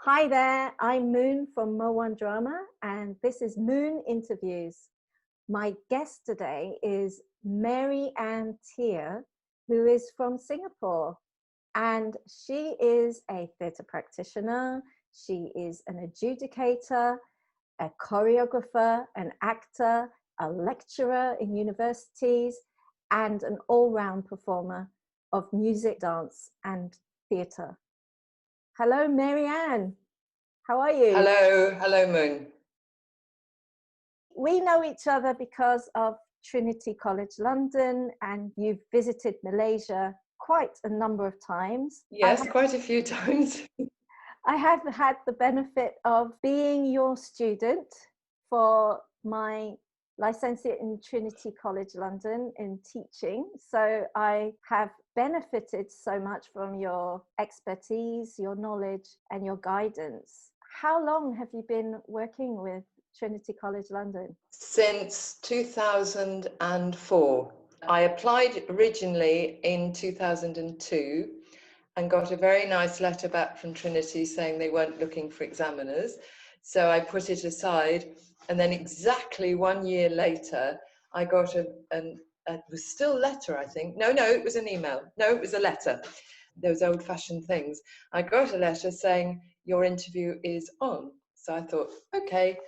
Hi there, I'm Moone from Mo1 Drama, and this is Moone Interviews. My guest today is Mary Ann Tier, who is from Singapore, and she is a theatre practitioner, she is an adjudicator, a choreographer, an actor, a lecturer in universities, and an all-round performer of music, dance, and theatre. Hello, Mary Ann. How are you? Hello, Moon. We know each other because of Trinity College London, and you've visited Malaysia quite a number of times. Yes, quite a few times. I have had the benefit of being your student for my licentiate in Trinity College London in teaching. So I have benefited so much from your expertise, your knowledge, and your guidance. How long have you been working with Trinity College London? Since 2004. I applied originally in 2002 and got a very nice letter back from Trinity saying they weren't looking for examiners. So I put it aside, and then exactly 1 year later, I got it was still letter, I think. No, it was an email. No, it was a letter. Those old-fashioned things. I got a letter saying your interview is on. So I thought, okay,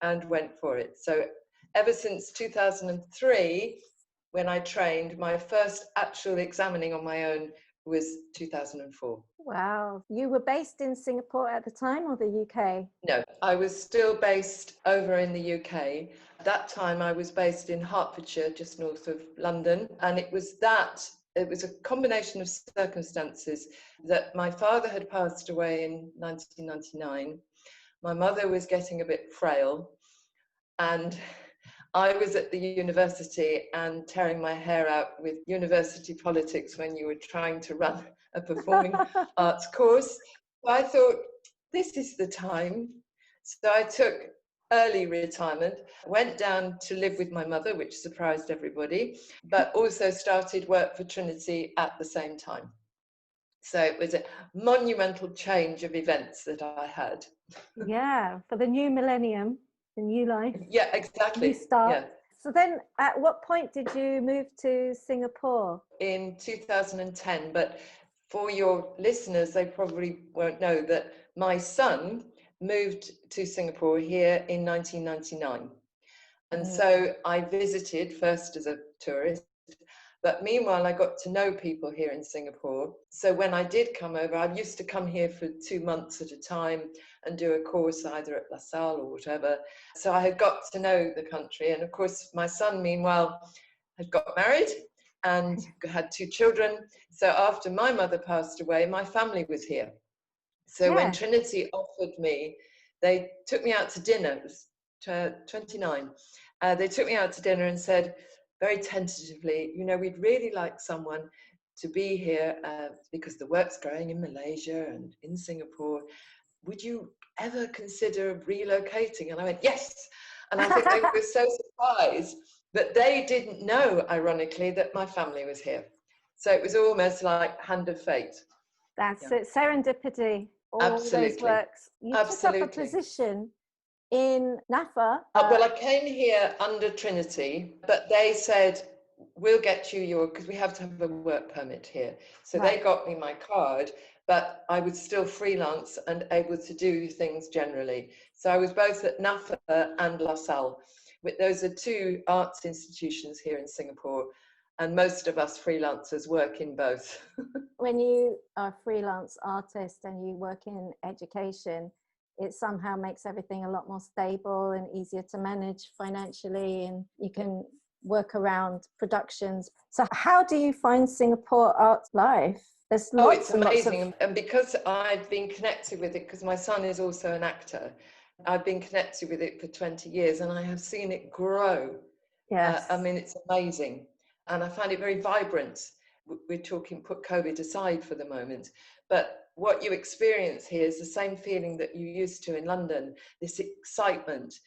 and went for it. So ever since 2003, when I trained, my first actual examining on my own was 2004. Wow. You were based in Singapore at the time, or the UK? No, I was still based over in the UK. At that time, I was based in Hertfordshire, just north of London. And it was a combination of circumstances that my father had passed away in 1999. My mother was getting a bit frail, and I was at the university and tearing my hair out with university politics when you were trying to run a performing arts course. So I thought, this is the time. So I took early retirement, went down to live with my mother, which surprised everybody, but also started work for Trinity at the same time. So it was a monumental change of events that I had. Yeah, for the new millennium, the new life. Yeah, exactly. New start. Yeah. So then at what point did you move to Singapore? In 2010, but for your listeners, they probably won't know that my son moved to Singapore here in 1999. And so I visited first as a tourist, but meanwhile, I got to know people here in Singapore. So when I did come over, I used to come here for 2 months at a time and do a course either at La Salle or whatever. So I had got to know the country. And of course, my son, meanwhile, had got married and had 2 children. So after my mother passed away, my family was here. So when Trinity offered me, they took me out to dinner. It was 29. They took me out to dinner and said, very tentatively, we'd really like someone to be here because the work's growing in Malaysia and in Singapore. Would you ever consider relocating? And I went, yes. And I think they were so surprised that they didn't know, ironically, that my family was here. So it was almost like hand of fate. That's it, serendipity. All those works. You took up a position in NAFA. Well, I came here under Trinity, but they said, we'll get you because we have to have a work permit here. So they got me my card, but I was still freelance and able to do things generally. So I was both at NAFA and La Salle. Those are 2 arts institutions here in Singapore, and most of us freelancers work in both. When you are a freelance artist and you work in education, it somehow makes everything a lot more stable and easier to manage financially, and you can work around productions. So how do you find Singapore art life? There's lots it's amazing. And because I've been connected with it, because my son is also an actor, I've been connected with it for 20 years and I have seen it grow. Yes. I mean, it's amazing. And I find it very vibrant. We're talking, put COVID aside for the moment, but what you experience here is the same feeling that you used to in London, this excitement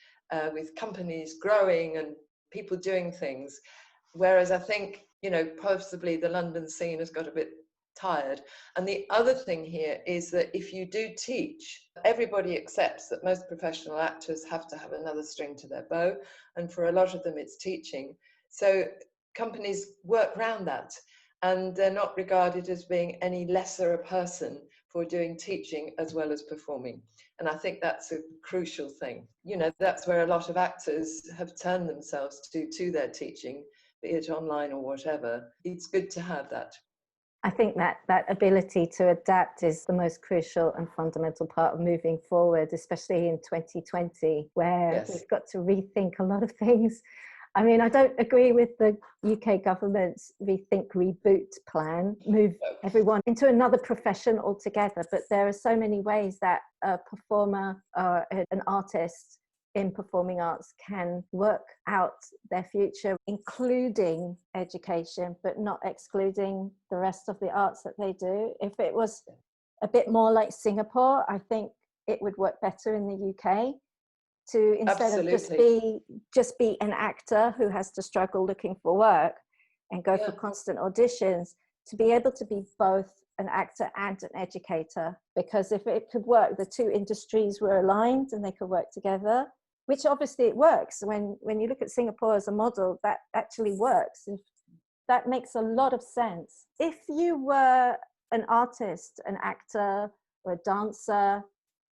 with companies growing and people doing things. Whereas I think, possibly the London scene has got a bit tired. And the other thing here is that if you do teach, everybody accepts that most professional actors have to have another string to their bow, and for a lot of them it's teaching. So companies work around that, and they're not regarded as being any lesser a person for doing teaching as well as performing. And I think that's a crucial thing. You know, that's where a lot of actors have turned themselves to their teaching, be it online or whatever. It's good to have that. I think that ability to adapt is the most crucial and fundamental part of moving forward, especially in 2020, where Yes. we've got to rethink a lot of things. I mean, I don't agree with the UK government's rethink reboot plan, move everyone into another profession altogether, but there are so many ways that a performer or an artist in performing arts can work out their future, including education, but not excluding the rest of the arts that they do. If it was a bit more like Singapore, I think it would work better in the UK. To instead Absolutely. of just be an actor who has to struggle looking for work and go for constant auditions, to be able to be both an actor and an educator. Because if it could work, the two industries were aligned and they could work together, which obviously it works. When you look at Singapore as a model, that actually works. And that makes a lot of sense. If you were an artist, an actor, or a dancer,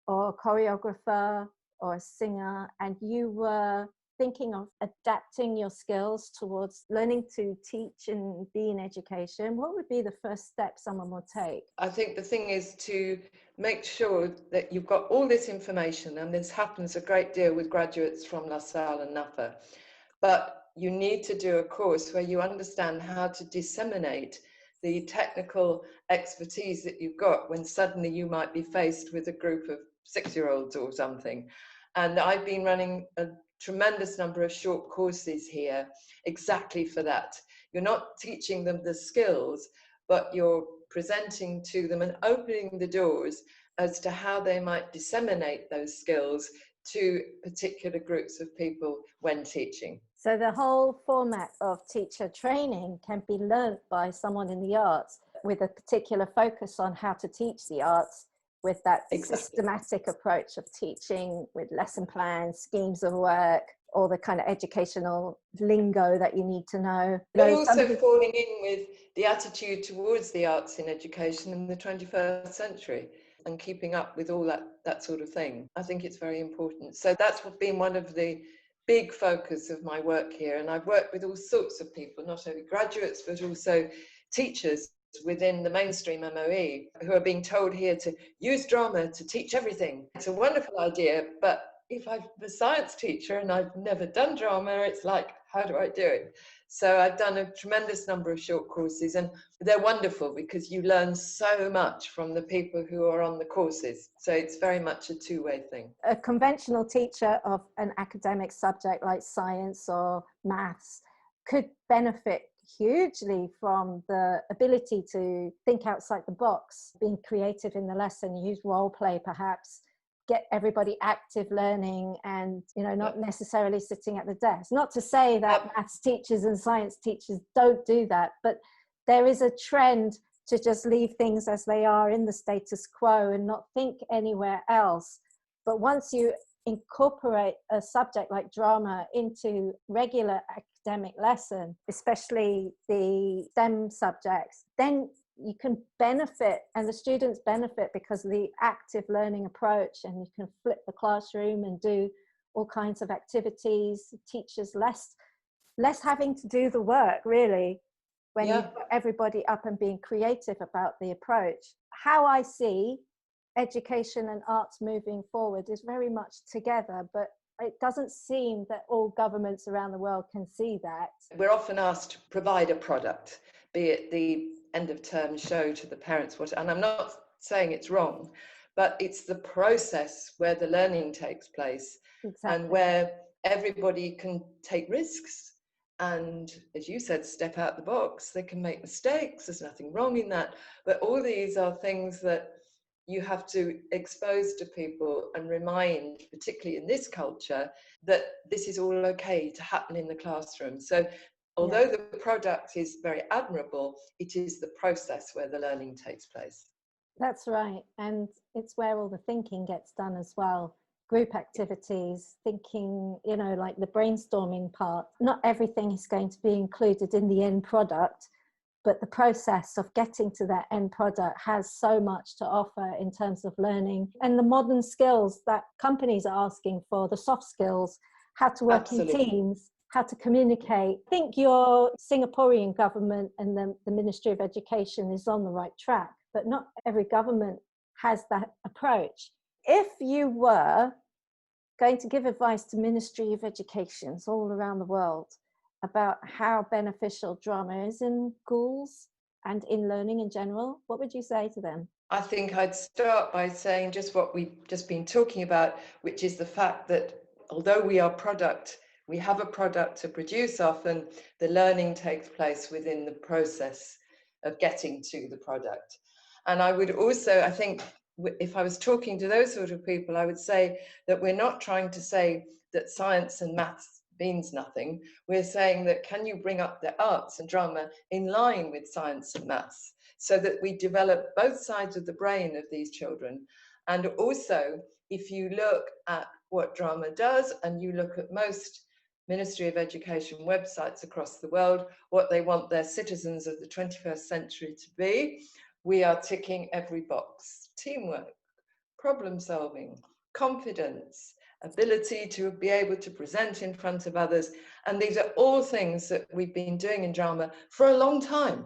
or a choreographer, or a singer, and you were thinking of adapting your skills towards learning to teach and be in education, what would be the first step someone would take? I think the thing is to make sure that you've got all this information, and this happens a great deal with graduates from La Salle and Napa, but you need to do a course where you understand how to disseminate the technical expertise that you've got when suddenly you might be faced with a group of 6-year-olds or something. And I've been running a tremendous number of short courses here exactly for that. You're not teaching them the skills, but you're presenting to them and opening the doors as to how they might disseminate those skills to particular groups of people when teaching. So the whole format of teacher training can be learnt by someone in the arts with a particular focus on how to teach the arts, with that systematic approach of teaching with lesson plans, schemes of work, all the kind of educational lingo that you need to know. But also falling in with the attitude towards the arts in education in the 21st century and keeping up with all that sort of thing. I think it's very important. So that's been one of the big focus of my work here. And I've worked with all sorts of people, not only graduates, but also teachers within the mainstream MOE who are being told here to use drama to teach everything. It's a wonderful idea, but if I'm a science teacher and I've never done drama, it's like, how do I do it? So I've done a tremendous number of short courses, and they're wonderful because you learn so much from the people who are on the courses. So it's very much a two-way thing. A conventional teacher of an academic subject like science or maths could benefit hugely from the ability to think outside the box, being creative in the lesson, use role play perhaps, get everybody active learning, and not necessarily sitting at the desk. Not to say that maths teachers and science teachers don't do that, but there is a trend to just leave things as they are in the status quo and not think anywhere else. But once you incorporate a subject like drama into regular academic lesson, especially the STEM subjects, then you can benefit, and the students benefit because of the active learning approach, and you can flip the classroom and do all kinds of activities, teachers less having to do the work really, when you've got everybody up and being creative about the approach. How I see education and arts moving forward is very much together, but it doesn't seem that all governments around the world can see that. We're often asked to provide a product, be it the end of term show to the parents, and I'm not saying it's wrong, but it's the process where the learning takes place. Exactly. And where everybody can take risks and, as you said, step out the box. They can make mistakes, there's nothing wrong in that, but all these are things that you have to expose to people and remind, particularly in this culture, that this is all okay to happen in the classroom. So although the product is very admirable, it is the process where the learning takes place. That's right. And it's where all the thinking gets done as well. Group activities, thinking, you know, like the brainstorming part. Not everything is going to be included in the end product, but the process of getting to that end product has so much to offer in terms of learning and the modern skills that companies are asking for, the soft skills, how to work in teams, how to communicate. I think your Singaporean government and the Ministry of Education is on the right track, but not every government has that approach. If you were going to give advice to Ministry of Educations all around the world about how beneficial drama is in schools and in learning in general, what would you say to them? I think I'd start by saying just what we've just been talking about, which is the fact that although we have a product to produce, often the learning takes place within the process of getting to the product. And I would also, I think, if I was talking to those sort of people, I would say that we're not trying to say that science and maths means nothing. We're saying that can you bring up the arts and drama in line with science and maths so that we develop both sides of the brain of these children. And also, if you look at what drama does and you look at most Ministry of Education websites across the world, what they want their citizens of the 21st century to be, we are ticking every box. Teamwork, problem solving, confidence, ability to be able to present in front of others. And these are all things that we've been doing in drama for a long time.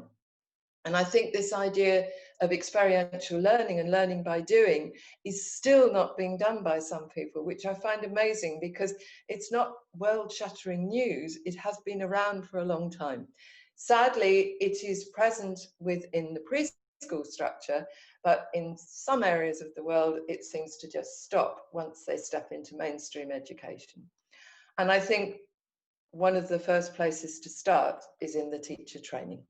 And I think this idea of experiential learning and learning by doing is still not being done by some people, which I find amazing because it's not world-shattering news. It has been around for a long time. Sadly, it is present within the preschool structure, but in some areas of the world, it seems to just stop once they step into mainstream education. And I think one of the first places to start is in the teacher training,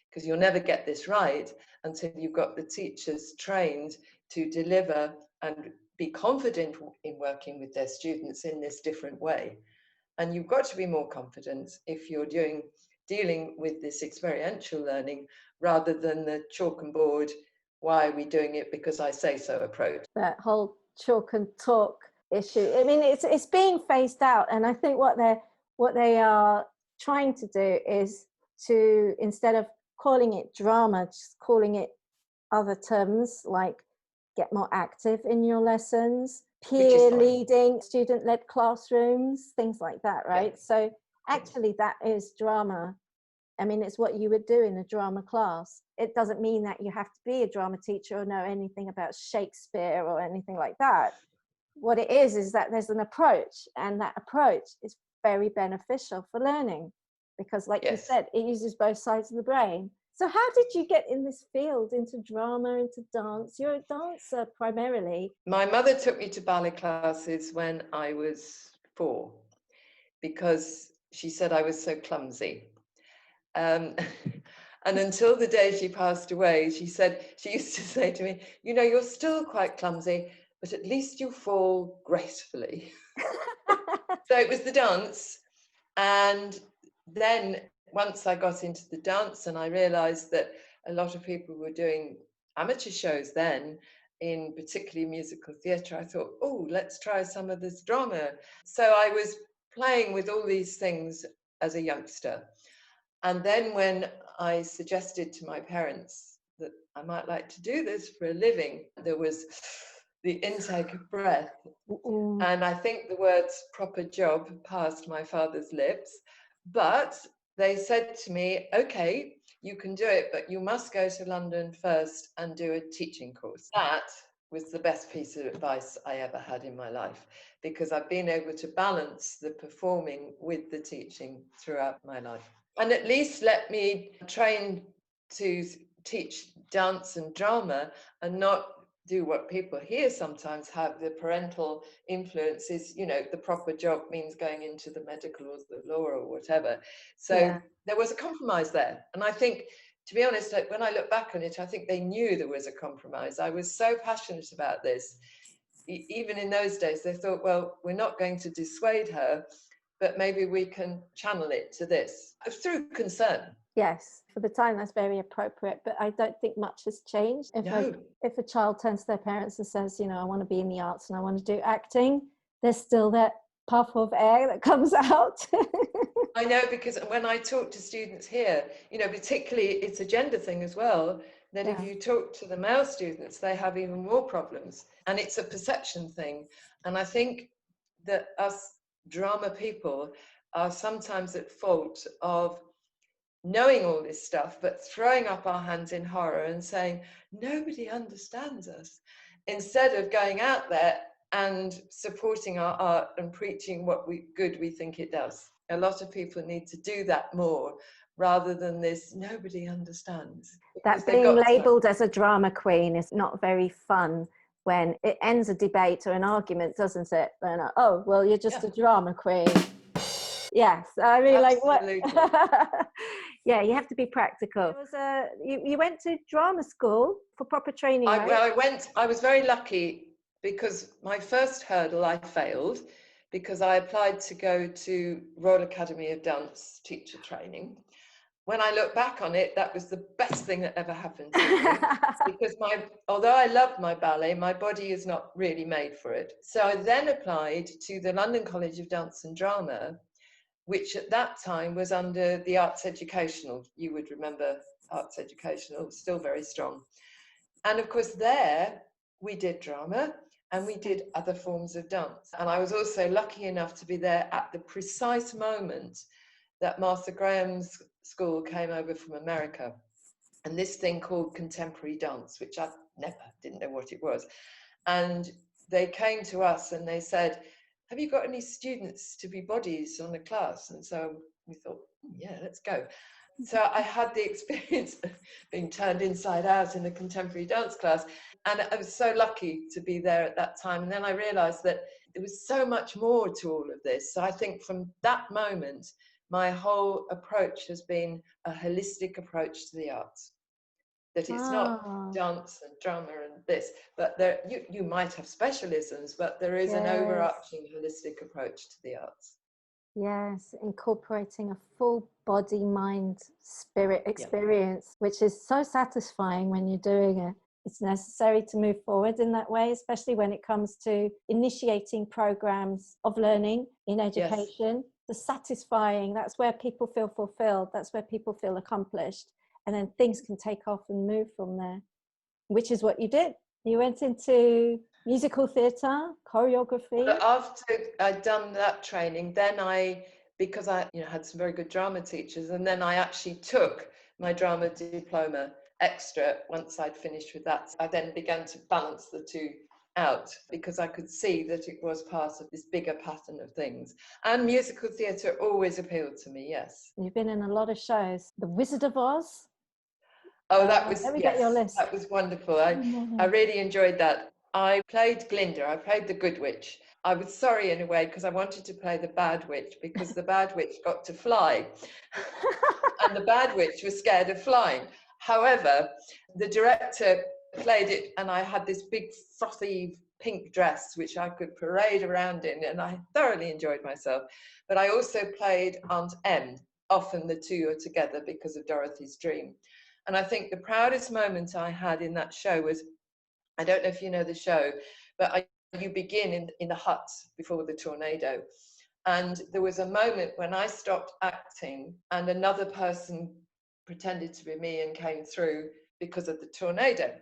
because you'll never get this right until you've got the teachers trained to deliver and be confident in working with their students in this different way. And you've got to be more confident if you're dealing with this experiential learning rather than the chalk and board, why are we doing it because I say so approach. That whole chalk and talk issue. I mean, it's being phased out, and I think what they are trying to do is to, instead of calling it drama, just calling it other terms like get more active in your lessons, peer leading, student-led classrooms, things like that, right? Yeah. So actually that is drama. I mean, it's what you would do in a drama class. It doesn't mean that you have to be a drama teacher or know anything about Shakespeare or anything like that. What it is that there's an approach, and that approach is very beneficial for learning because, like you said, it uses both sides of the brain. So how did you get in this field, into drama, into dance? You're a dancer primarily. My mother took me to ballet classes when I was 4 because she said I was so clumsy. And until the day she passed away, she used to say to me, you know, you're still quite clumsy, but at least you fall gracefully. So it was the dance. And then once I got into the dance and I realized that a lot of people were doing amateur shows then, in particularly musical theatre, I thought, oh, let's try some of this drama. So I was playing with all these things as a youngster. And then when I suggested to my parents that I might like to do this for a living, there was the intake of breath. And I think the words proper job passed my father's lips. But they said to me, okay, you can do it, but you must go to London first and do a teaching course. That was the best piece of advice I ever had in my life, because I've been able to balance the performing with the teaching throughout my life. And at least let me train to teach dance and drama and not do what people here sometimes have, the parental influences, you know, the proper job means going into the medical or the law or whatever. So there was a compromise there. And I think, to be honest, when I look back on it, I think they knew there was a compromise. I was so passionate about this. Even in those days, they thought, well, we're not going to dissuade her, but maybe we can channel it to this through concern. Yes, for the time that's very appropriate, but I don't think much has changed. If a child turns to their parents and says, you know, I want to be in the arts and I want to do acting, there's still that puff of air that comes out. I know, because when I talk to students here, you know, particularly it's a gender thing as well, that if you talk to the male students, they have even more problems, and it's a perception thing. And I think that us drama people are sometimes at fault of knowing all this stuff, but throwing up our hands in horror and saying, nobody understands us, instead of going out there and supporting our art and preaching what good we think it does. A lot of people need to do that more, rather than this, nobody understands. That being labelled as a drama queen is not very fun when it ends a debate or an argument, doesn't it? Then, oh, well, you're just a drama queen. Yes, I mean, absolutely. Like what? Yeah, you have to be practical. You went to drama school for proper training, right? Well, I was very lucky, because my first hurdle I failed, because I applied to go to Royal Academy of Dance teacher training. When I look back on it, that was the best thing that ever happened to me, because although I loved my ballet, my body is not really made for it. So I then applied to the London College of Dance and Drama, which at that time was under the Arts Educational. You would remember Arts Educational, still very strong. And of course there we did drama and we did other forms of dance. And I was also lucky enough to be there at the precise moment that Martha Graham's school came over from America. And this thing called contemporary dance, which I didn't know what it was. And they came to us and they said, have you got any students to be bodies on the class? And so we thought, yeah, let's go. So I had the experience of being turned inside out in a contemporary dance class. And I was so lucky to be there at that time. And then I realized that there was so much more to all of this. So I think from that moment, my whole approach has been a holistic approach to the arts. That it's not dance and drama and this, but you might have specialisms, but there is an overarching holistic approach to the arts. Yes, incorporating a full body, mind, spirit experience, which is so satisfying when you're doing it. It's necessary to move forward in that way, especially when it comes to initiating programs of learning in education. The satisfying, that's where people feel fulfilled, that's where people feel accomplished, and then things can take off and move from there, which is what you did. You went into musical theatre, choreography. But after I'd done that training, then because I had some very good drama teachers, and then I actually took my drama diploma extra once I'd finished with that. I then began to balance the two out, because I could see that it was part of this bigger pattern of things. And musical theatre always appealed to me, yes. You've been in a lot of shows. The Wizard of Oz. Oh, that was, let me get your list. That was wonderful. I really enjoyed that. I played Glinda, I played the Good Witch. I was sorry in a way, because I wanted to play the Bad Witch, because the Bad Witch got to fly. And the Bad Witch was scared of flying. However, the director played it, and I had this big frothy pink dress which I could parade around in, and I thoroughly enjoyed myself. But I also played Aunt Em. Often the two are together because of Dorothy's Dream. And I think the proudest moment I had in that show was, I don't know if you know the show, but you begin in the hut before the tornado. And there was a moment when I stopped acting and another person pretended to be me and came through because of the tornado.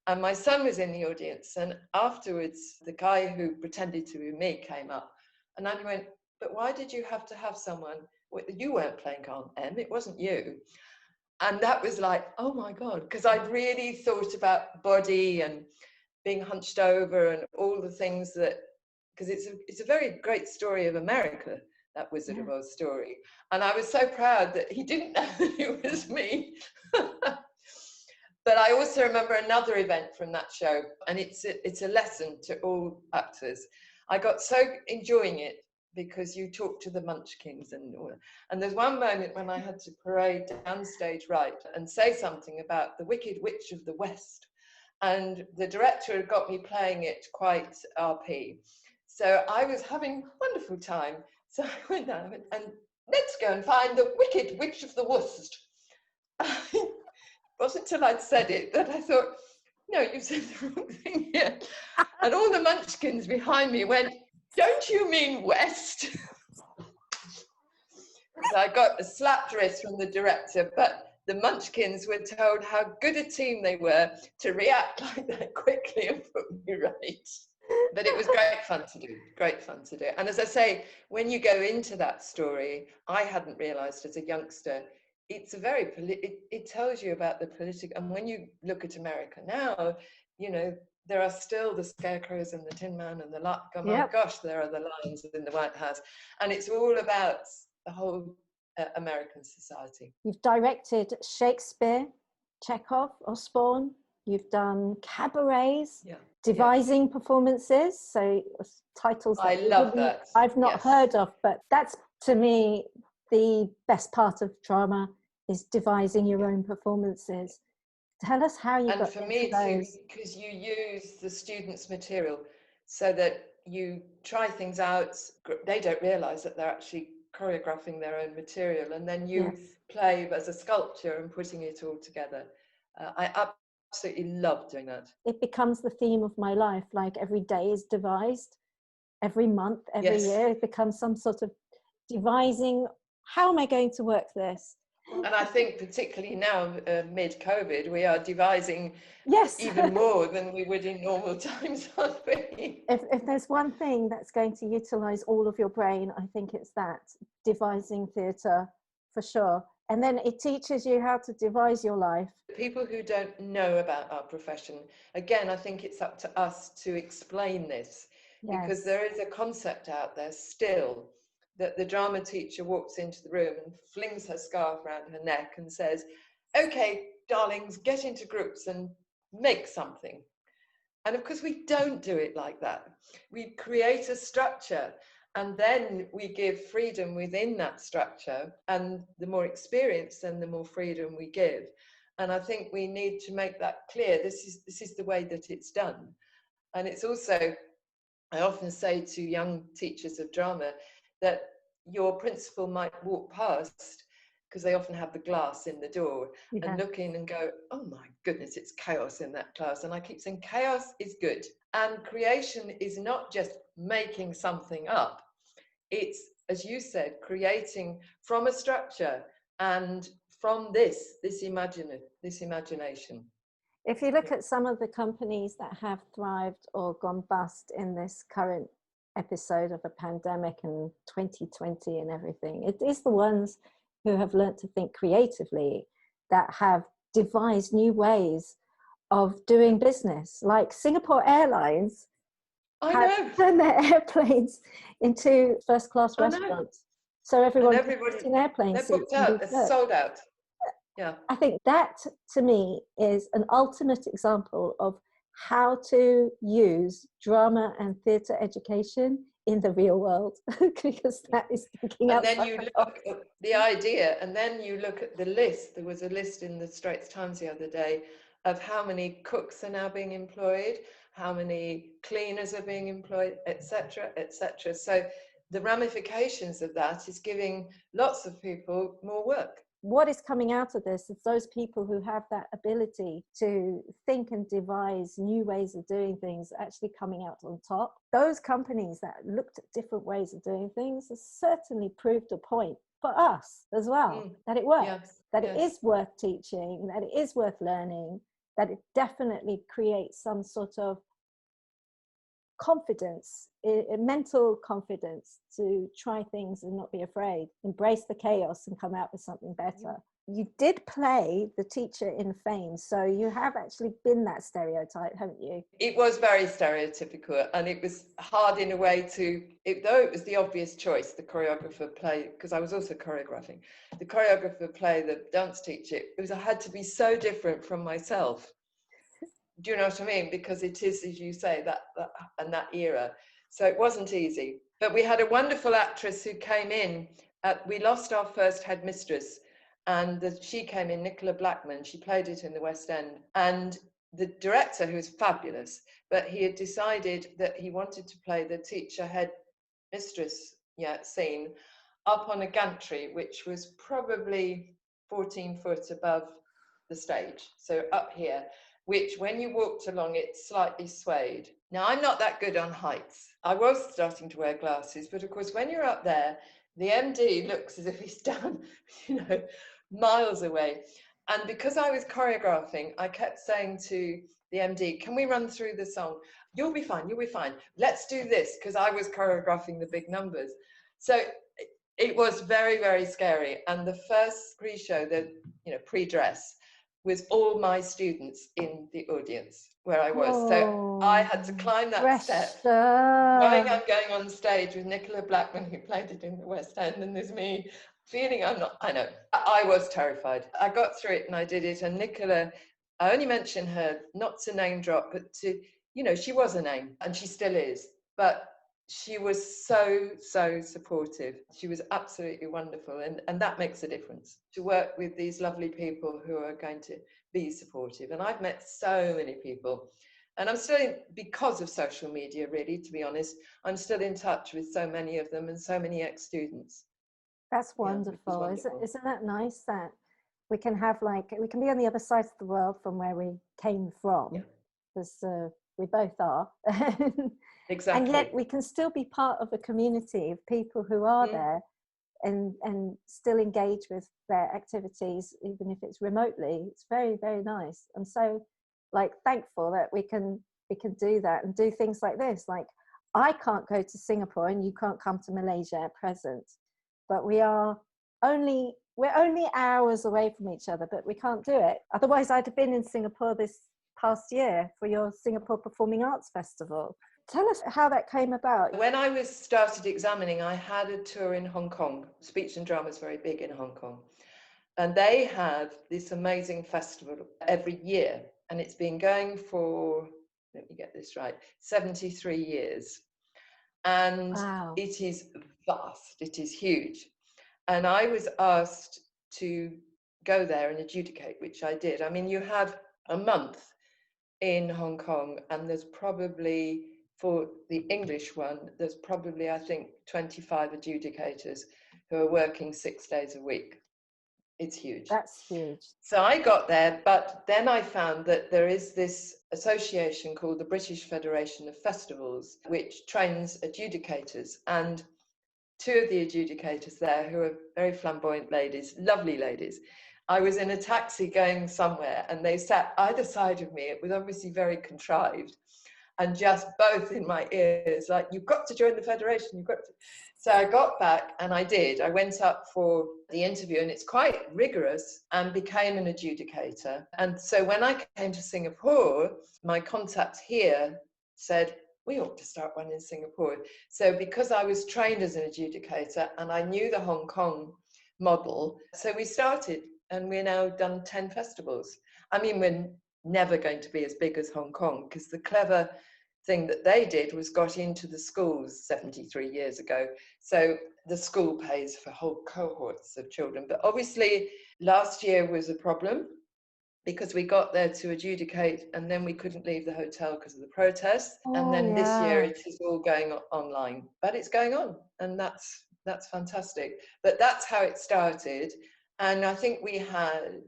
And my son was in the audience, and afterwards the guy who pretended to be me came up, and I went, but why did you have to have someone? You weren't playing Aunt Em, it wasn't you. And that was like, oh my God, because I'd really thought about body and being hunched over and all the things that, because it's a very great story of America, that Wizard of Oz story. And I was so proud that he didn't know that it was me. But I also remember another event from that show, and it's a lesson to all actors. I got so enjoying it because you talk to the munchkins and all. And there's one moment when I had to parade down stage right and say something about the Wicked Witch of the West. And the director had got me playing it quite RP. So I was having a wonderful time, So I went down and let's go and find the wicked witch of the Worst. It wasn't until I'd said it that I thought, no, you said the wrong thing here. And all the munchkins behind me went, don't you mean West? So I got a slapped wrist from the director, but the munchkins were told how good a team they were to react like that quickly and put me right. But it was great fun to do, great fun to do. And as I say, when you go into that story, I hadn't realised as a youngster, it's a very, it tells you about the political, and when you look at America now, you know, there are still the scarecrows and the Tin Man and the oh my gosh, there are the lions in the White House. And it's all about the whole American society. You've directed Shakespeare, Chekhov, Osborne. You've done cabarets, devising performances. So titles I love that. I've not heard of, but that's, to me, the best part of drama is devising your own performances. Tell us how you got into those. And for me too, because you use the students' material so that you try things out. They don't realise that they're actually choreographing their own material, and then you play as a sculpture and putting it all together. I absolutely love doing that. It becomes the theme of my life. Like every day is devised, every month, every year, it becomes some sort of devising. How am I going to work this? And I think particularly now, mid-COVID, we are devising even more than we would in normal times, aren't we? If there's one thing that's going to utilise all of your brain, I think it's that, devising theatre, for sure. And then it teaches you how to devise your life. People who don't know about our profession, again, I think it's up to us to explain this, because there is a concept out there still that the drama teacher walks into the room and flings her scarf around her neck and says, okay, darlings, get into groups and make something. And of course, we don't do it like that. We create a structure, and then we give freedom within that structure. And the more experience, then the more freedom we give. And I think we need to make that clear. This is the way that it's done. And it's also, I often say to young teachers of drama, that your principal might walk past, because they often have the glass in the door, and look in and go, oh my goodness, it's chaos in that class. And I keep saying chaos is good. And creation is not just making something up. It's, as you said, creating from a structure and from this imagination. If you look at some of the companies that have thrived or gone bust in this current episode of a pandemic and 2020 and everything, it is the ones who have learnt to think creatively, that have devised new ways of doing business. Like Singapore Airlines have turned their airplanes into first-class restaurants. So everyone in airplanes. They're booked out, they're sold out. Yeah. I think that, to me, is an ultimate example of how to use drama and theatre education in the real world, because that is thinking outside. And then you look at the idea, and then you look at the list. There was a list in the Straits Times the other day of how many cooks are now being employed, how many cleaners are being employed, etc., etc. So the ramifications of that is giving lots of people more work. What is coming out of this is those people who have that ability to think and devise new ways of doing things actually coming out on top. Those companies that looked at different ways of doing things have certainly proved a point for us as well, that it works, that it is worth teaching, that it is worth learning, that it definitely creates some sort of confidence, a mental confidence to try things and not be afraid, embrace the chaos and come out with something better. You did play the teacher in Fame, so you have actually been that stereotype, haven't you? It was very stereotypical, and it was hard in a way though it was the obvious choice, the choreographer play, because I was also choreographing, the choreographer play the dance teacher, I had to be so different from myself. Do you know what I mean? Because it is, as you say, that era. So it wasn't easy. But we had a wonderful actress who came in. We lost our first headmistress, and she came in, Nicola Blackman. She played it in the West End. And the director, who was fabulous, but he had decided that he wanted to play the teacher headmistress seen, up on a gantry, which was probably 14 foot above the stage. So up here, which when you walked along, it slightly swayed. Now, I'm not that good on heights. I was starting to wear glasses, but of course, when you're up there, the MD looks as if he's down, miles away. And because I was choreographing, I kept saying to the MD, can we run through the song? You'll be fine, you'll be fine. Let's do this, because I was choreographing the big numbers. So it was very, very scary. And the first pre-show, the pre-dress, was all my students in the audience where I was. So I had to climb that step. Knowing I'm going on stage with Nicola Blackman, who played it in the West End, and there's me feeling I know. I was terrified. I got through it and I did it. And Nicola, I only mention her, not to name drop, but to, she was a name and she still is. But she was so supportive. She was absolutely wonderful. And that makes a difference, to work with these lovely people who are going to be supportive. And I've met so many people. And I'm still, because of social media, really, to be honest, I'm still in touch with so many of them and so many ex-students. That's wonderful. Isn't that nice that we can have we can be on the other side of the world from where we came from, because we both are. Exactly. And yet we can still be part of a community of people who are there and still engage with their activities, even if it's remotely. It's very, very nice. I'm so thankful that we can do that and do things like this. Like, I can't go to Singapore and you can't come to Malaysia at present, but we're only hours away from each other, but we can't do it. Otherwise, I'd have been in Singapore this past year for your Singapore Performing Arts Festival. Tell us how that came about. When I started examining, I had a tour in Hong Kong. Speech and drama is very big in Hong Kong. And they have this amazing festival every year. And it's been going for, let me get this right, 73 years. And wow. It is vast, it is huge. And I was asked to go there and adjudicate, which I did. I mean, you have a month in Hong Kong, and there's probably, for the English one, there's probably, I think, 25 adjudicators who are working 6 days a week. It's huge. That's huge. So I got there, but then I found that there is this association called the British Federation of Festivals, which trains adjudicators. And two of the adjudicators there, who are very flamboyant ladies, lovely ladies, I was in a taxi going somewhere and they sat either side of me. It was obviously very contrived, and just both in my ears, like, you've got to join the federation, you've got to. So I got back and I did. I went up for the interview, and it's quite rigorous, and became an adjudicator. And so when I came to Singapore, my contact here said, we ought to start one in Singapore. So because I was trained as an adjudicator and I knew the Hong Kong model, so we started, and we're now done 10 festivals. I mean, we're never going to be as big as Hong Kong, because the clever thing that they did was got into the schools 73 years ago. So the school pays for whole cohorts of children. But obviously last year was a problem, because we got there to adjudicate and then we couldn't leave the hotel because of the protests. And then this year it is all going online, but it's going on, and that's fantastic. But that's how it started. And I think we had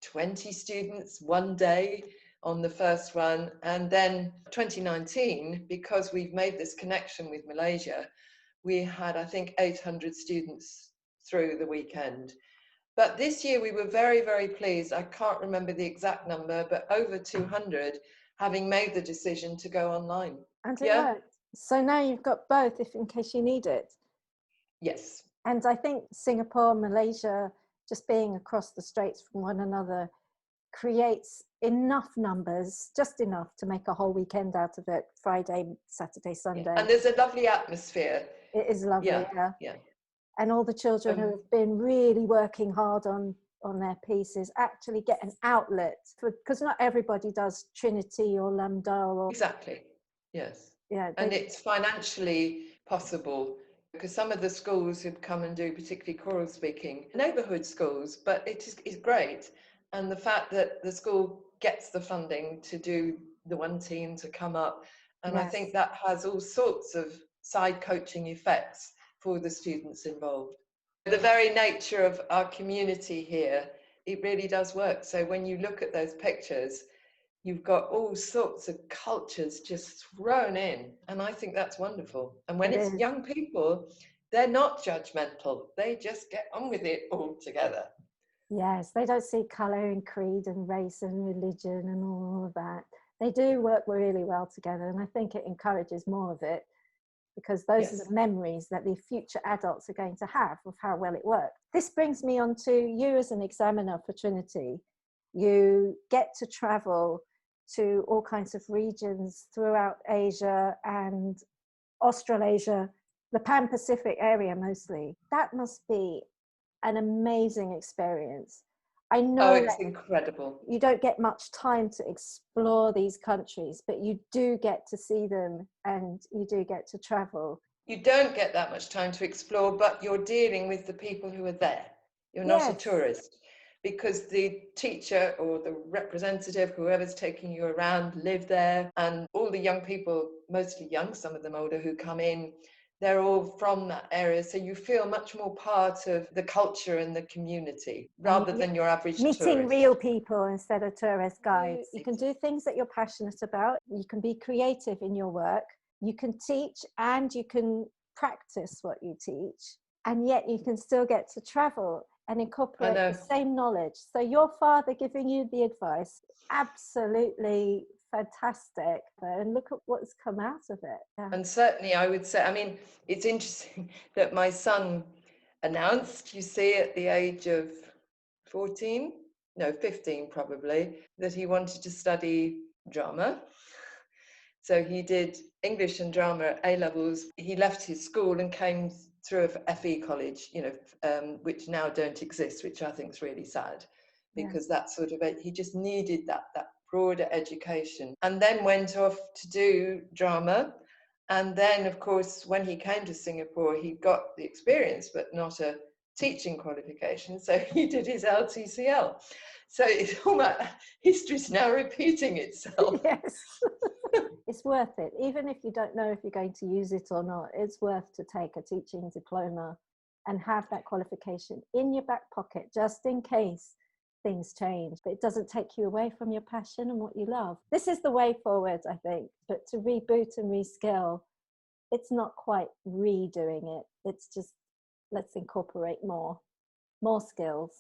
20 students one day on the first one. And then 2019, because we've made this connection with Malaysia, we had, I think, 800 students through the weekend. But this year we were very, very pleased. I can't remember the exact number, but over 200 having made the decision to go online. And it worked. So now you've got both, if in case you need it. Yes. And I think Singapore, Malaysia, just being across the straits from one another, creates enough numbers, just enough to make a whole weekend out of it, Friday, Saturday, Sunday. Yeah. And there's a lovely atmosphere. It is lovely, yeah. And all the children who have been really working hard on their pieces actually get an outlet, because not everybody does Trinity or Lambda. Exactly, yes. Yeah, and it's financially possible, because some of the schools who come and do particularly choral speaking, neighbourhood schools, but it is great. And the fact that the school gets the funding to do the one team to come up, and I think that has all sorts of side coaching effects for the students involved. The very nature of our community here, it really does work. So when you look at those pictures, you've got all sorts of cultures just thrown in. And I think that's wonderful. And when it's young people, they're not judgmental. They just get on with it all together. Yes, they don't see colour and creed and race and religion and all of that. They do work really well together. And I think it encourages more of it, because those are the memories that the future adults are going to have of how well it worked. This brings me on to you as an examiner for Trinity. You get to travel to all kinds of regions throughout Asia and Australasia, the Pan-Pacific area mostly. That must be an amazing experience. I know it's incredible. You don't get much time to explore these countries, but you do get to see them and you do get to travel. You don't get that much time to explore, but you're dealing with the people who are there. You're not a tourist, because the teacher or the representative, whoever's taking you around, live there. And all the young people, mostly young, some of them older, who come in, they're all from that area. So you feel much more part of the culture and the community rather than your average tourist. Meeting real people instead of tourist guides. You can do things that you're passionate about. You can be creative in your work. You can teach and you can practice what you teach. And yet you can still get to travel and incorporate the same knowledge. So your father giving you the advice, absolutely fantastic. And look at what's come out of it. And certainly I would say, I mean, it's interesting that my son announced, you see, at the age of 15 probably, that he wanted to study drama. So he did English and drama at A-levels. He left his school and came through a FE college, which now don't exist, which I think is really sad, because that sort of, he just needed that broader education, and then went off to do drama. And then, of course, when he came to Singapore, he got the experience, but not a teaching qualification. So he did his LTCL. So it's almost, history's now repeating itself. Yes. It's worth it. Even if you don't know if you're going to use it or not, it's worth to take a teaching diploma and have that qualification in your back pocket, just in case things change. But it doesn't take you away from your passion and what you love. This is the way forward, I think. But to reboot and reskill, it's not quite redoing it. It's just, let's incorporate more skills.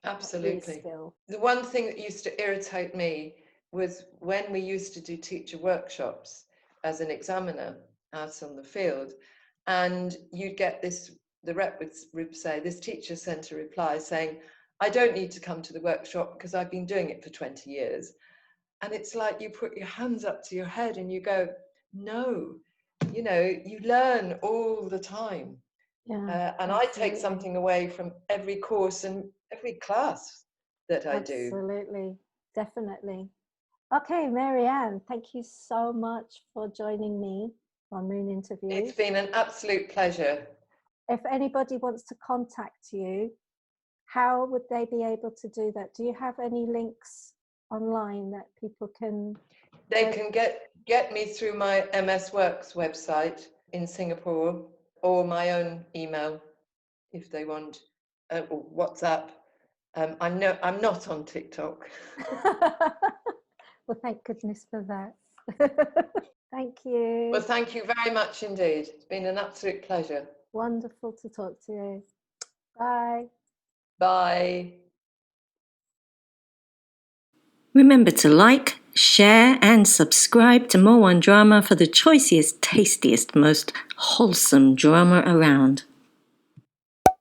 Absolutely. The one thing that used to irritate me was when we used to do teacher workshops as an examiner out on the field, and you'd get this, the rep would say, this teacher sent a reply saying, I don't need to come to the workshop because I've been doing it for 20 years. And it's like you put your hands up to your head and you go, no, you learn all the time. And absolutely. I take something away from every course and every class that I do. Absolutely, definitely. Okay, Marianne, thank you so much for joining me on Moone Interviews. It's been an absolute pleasure. If anybody wants to contact you, how would they be able to do that? Do you have any links online that people can... They can get me through my MS Works website in Singapore, or my own email if they want, or WhatsApp. I'm not on TikTok. Well, thank goodness for that. Thank you. Well, thank you very much indeed. It's been an absolute pleasure. Wonderful to talk to you. Bye. Bye. Remember to like, share and subscribe to Moone Drama for the choicest, tastiest, most wholesome drama around.